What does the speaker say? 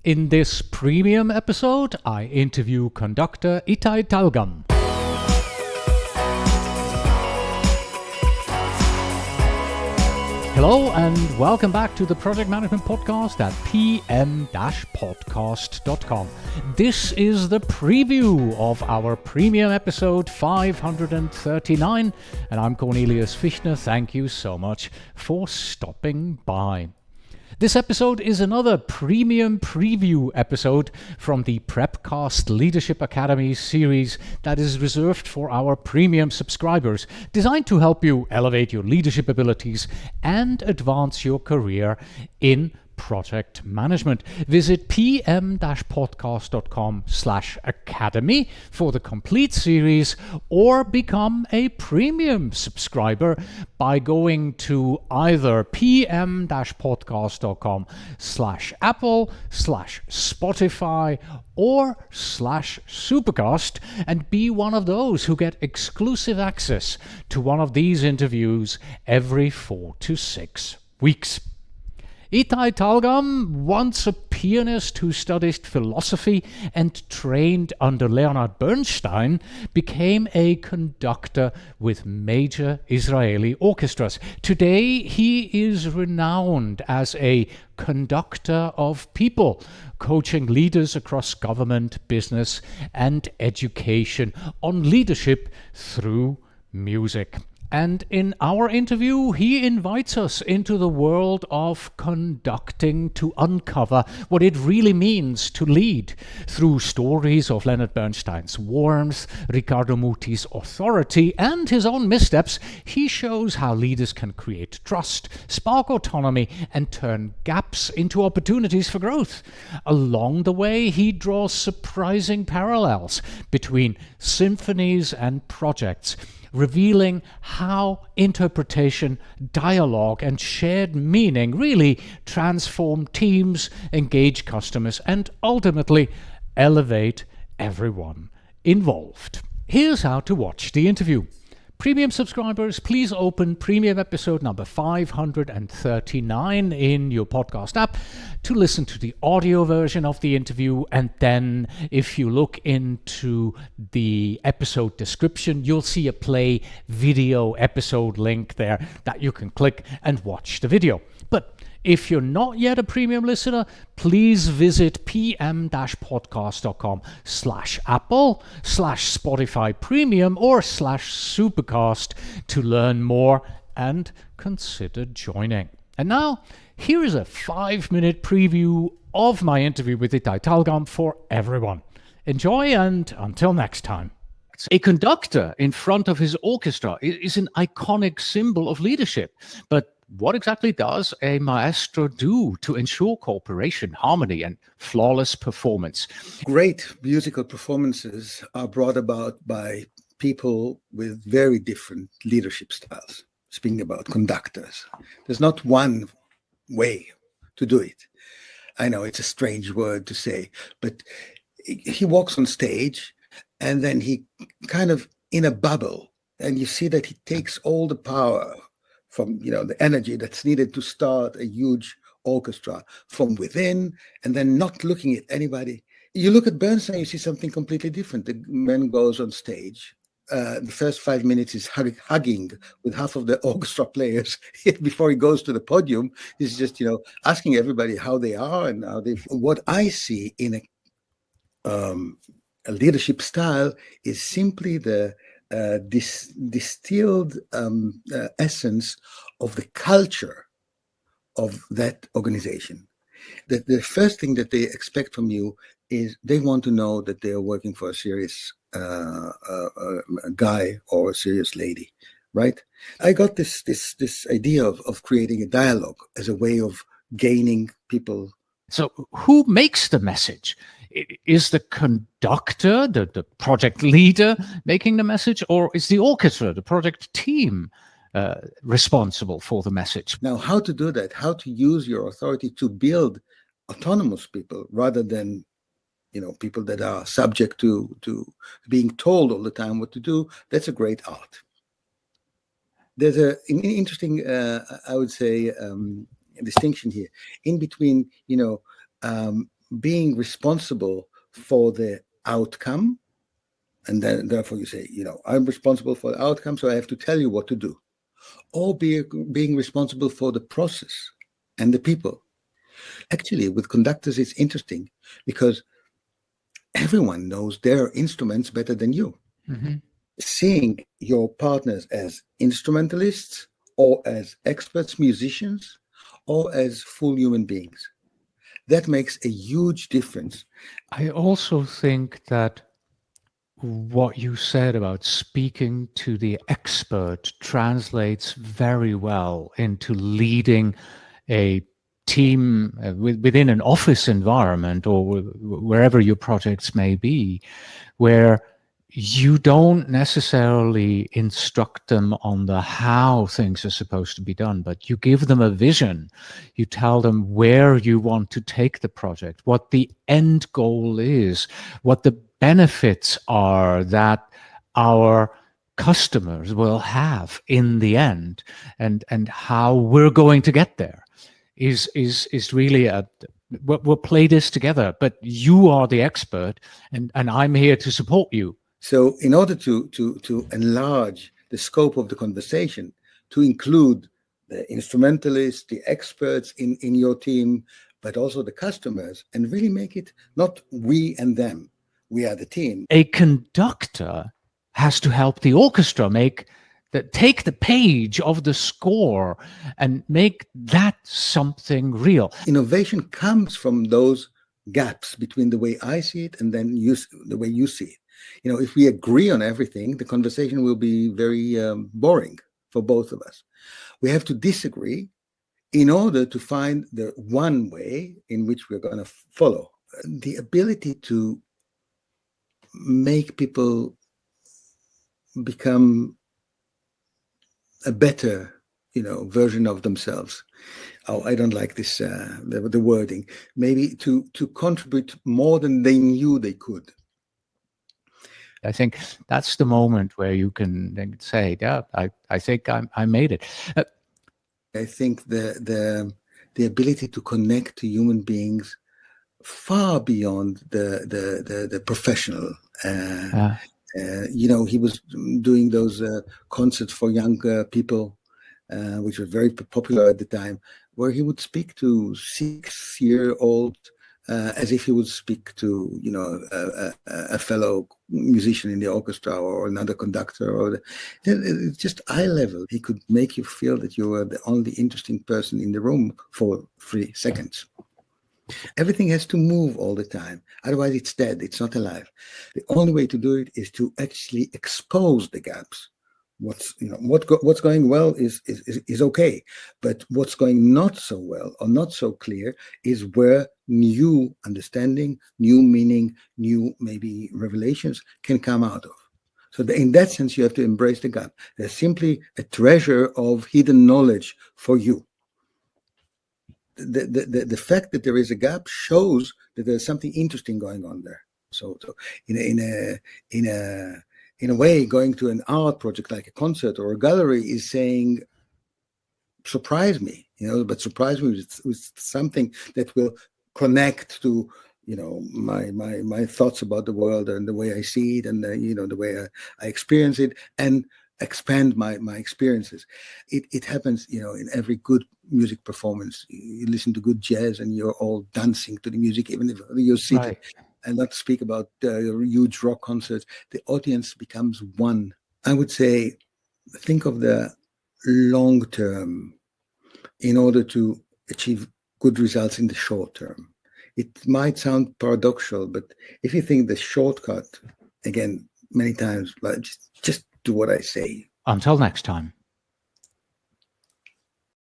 In this premium episode, I interview conductor Itay Talgam. Hello and welcome back to the Project Management Podcast at pm-podcast.com. This is the preview of our premium episode 539, and I'm Cornelius Fichtner. Thank you so much for stopping by. This episode is another premium preview episode from the Prepcast Leadership Academy series that is reserved for our premium subscribers, designed to help you elevate your leadership abilities and advance your career in project management. Visit pm-podcast.com/academy for the complete series, or become a premium subscriber by going to either pm-podcast.com/apple/spotify or /supercast and be one of those who get exclusive access to one of these interviews every 4 to 6 weeks. Itay Talgam, once a pianist who studied philosophy and trained under Leonard Bernstein, became a conductor with major Israeli orchestras. Today, he is renowned as a conductor of people, coaching leaders across government, business, and education on leadership through music. And in our interview, he invites us into the world of conducting to uncover what it really means to lead. Through stories of Leonard Bernstein's warmth, Riccardo Muti's authority, and his own missteps, he shows how leaders can create trust, spark autonomy, and turn gaps into opportunities for growth. Along the way, he draws surprising parallels between symphonies and projects, revealing how interpretation, dialogue, and shared meaning really transform teams, engage customers, and ultimately elevate everyone involved. Here's how to watch the interview. Premium subscribers, please open premium episode number 539 in your podcast app to listen to the audio version of the interview. And then if you look into the episode description, you'll see a play video episode link there that you can click and watch the video. But if you're not yet a premium listener, please visit pm-podcast.com/apple/Spotify premium or /supercast to learn more and consider joining. And now, here is a 5-minute preview of my interview with Itay Talgam for everyone. Enjoy, and until next time. A conductor in front of his orchestra is an iconic symbol of leadership, but what exactly does a maestro do to ensure cooperation, harmony, and flawless performance? Great musical performances are brought about by people with very different leadership styles. Speaking about conductors, there's not one way to do it. I know it's a strange word to say, but he walks on stage and then he kind of in a bubble, and you see that he takes all the power from the energy that's needed to start a huge orchestra from within, and then not looking at anybody. You look at Bernstein, you see something completely different. The man goes on stage. The first 5 minutes is hugging with half of the orchestra players before he goes to the podium. He's just asking everybody how they are and how they. What I see in a leadership style is simply the distilled essence of the culture of that organization. The first thing that they expect from you is they want to know that they are working for a serious guy or a serious lady, right? I got this idea of creating a dialogue as a way of gaining people. So who makes the message? Is the conductor, the project leader, making the message, or is the orchestra, the project team, responsible for the message? Now, how to do that, how to use your authority to build autonomous people rather than people that are subject to being told all the time what to do, that's a great art. There's an interesting, I would say, distinction here in between, being responsible for the outcome, and then therefore you say, I'm responsible for the outcome, so I have to tell you what to do, or being responsible for the process and the people. Actually, with conductors, it's interesting because everyone knows their instruments better than you. Mm-hmm. Seeing your partners as instrumentalists or as experts musicians or as full human beings, that makes a huge difference. I also think that what you said about speaking to the expert translates very well into leading a team within an office environment or wherever your projects may be, where you don't necessarily instruct them on the how things are supposed to be done, but you give them a vision. You tell them where you want to take the project, what the end goal is, what the benefits are that our customers will have in the end, and how we're going to get there is really we'll play this together, but you are the expert and I'm here to support you. So in order to enlarge the scope of the conversation, to include the instrumentalists, the experts in your team, but also the customers, and really make it not we and them, we are the team. A conductor has to help the orchestra take the page of the score and make that something real. Innovation comes from those gaps between the way I see it and then the way you see it. If we agree on everything, the conversation will be very boring for both of us. We have to disagree in order to find the one way in which we're going to follow. The ability to make people become a better, version of themselves. Oh, I don't like this, the wording. Maybe to contribute more than they knew they could. I think that's the moment where you can say, yeah, I think I made it. I think the ability to connect to human beings far beyond the professional. He was doing those concerts for young people, which were very popular at the time, where he would speak to 6-year-old as if he would speak to, a fellow musician in the orchestra or another conductor, or just eye level. He could make you feel that you were the only interesting person in the room for 3 seconds. Everything has to move all the time. Otherwise, it's dead. It's not alive. The only way to do it is to actually expose the gaps. What's going well is okay, but what's going not so well or not so clear is where new understanding, new meaning, new maybe revelations can come out of. So in that sense, you have to embrace the gap. There's simply a treasure of hidden knowledge for you. The fact that there is a gap shows that there's something interesting going on there. So in a way, going to an art project like a concert or a gallery is saying, surprise me, but surprise me with something that will connect to, my thoughts about the world and the way I see it and, the way I experience it, and expand my experiences. It happens, in every good music performance. You listen to good jazz and you're all dancing to the music, even if you're seated. Right. And not to speak about huge rock concerts, the audience becomes one. I would say, think of the long term in order to achieve good results in the short term. It might sound paradoxical, but if you think the shortcut, again, many times, just do what I say. Until next time.